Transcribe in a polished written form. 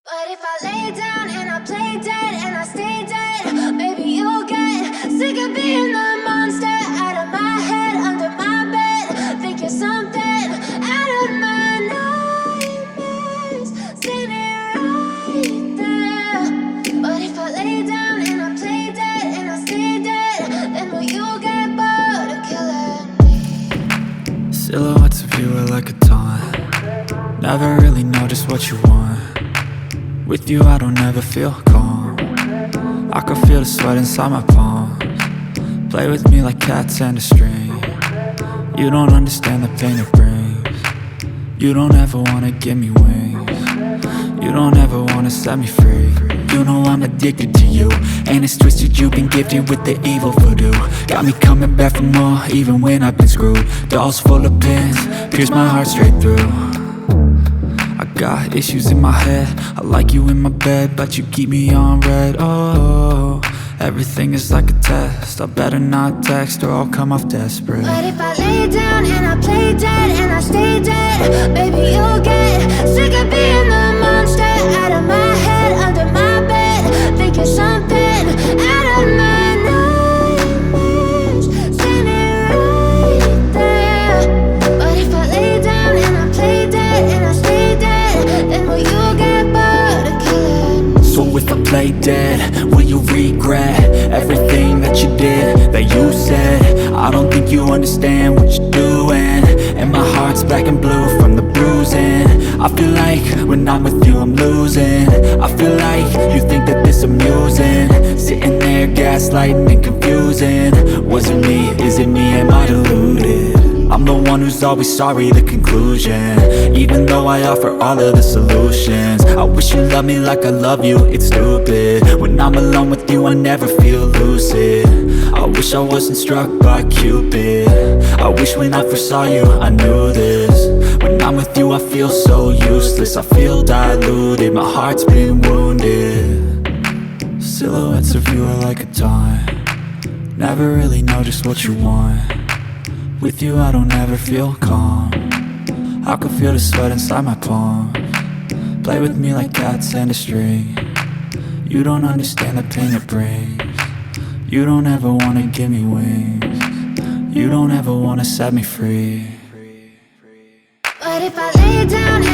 But if I lay down and I play dead and I stay dead, baby, you'll get sick of being the monster out of my head, under my bed. Think you're something out of my nightmares, standing right there. But if I lay down and I play dead and I stay dead, then will you get bored of killing me? Silhouettes of you are like a taunt. Never really know just what you want. With you I don't ever feel calm. I can feel the sweat inside my palms. Play with me like cats and a string. You don't understand the pain it brings. You don't ever wanna give me wings. You don't ever wanna set me free. You know I'm addicted to you, and it's twisted, you've been gifted with the evil voodoo. Got me coming back for more, even when I've been screwed. Dolls full of pins, pierce my heart straight through. I got issues in my head, I like you in my bed, but you keep me on red. Oh, everything is like a test. I better not text or I'll come off desperate. But if I lay down and I play dead and I stay dead, baby, you'll get sick of being the monster out of my head, under my bed. Think you're something out of my nightmares, standing right there. But if I lay down and I play dead and I stay dead, then will you get bored of killing me? So if I play dead, will you regret everything that you did, that you said? I don't think you understand what you're doing, and my heart's black and blue from the bruising. I feel like when I'm with you I'm losing. I feel like you think that this amusing, sitting there gaslighting and confusing. Was it me? Is it me? Am I deluded? I'm the one who's always sorry, the conclusion, even though I offer all of the solutions. I wish you loved me like I love you, it's stupid. When I'm alone with you I never feel lucid. I wish I wasn't struck by Cupid. I wish when I first saw you I knew this. When I'm with you I feel so useless, I feel diluted, my heart's been wounded. Silhouettes of you are like a taunt. Never really know just what you want. With you I don't ever feel calm. I can feel the sweat inside my palms. Play with me like cats and a string. You don't understand the pain it brings. You don't ever wanna give me wings. You don't ever wanna set me free. But if I lay down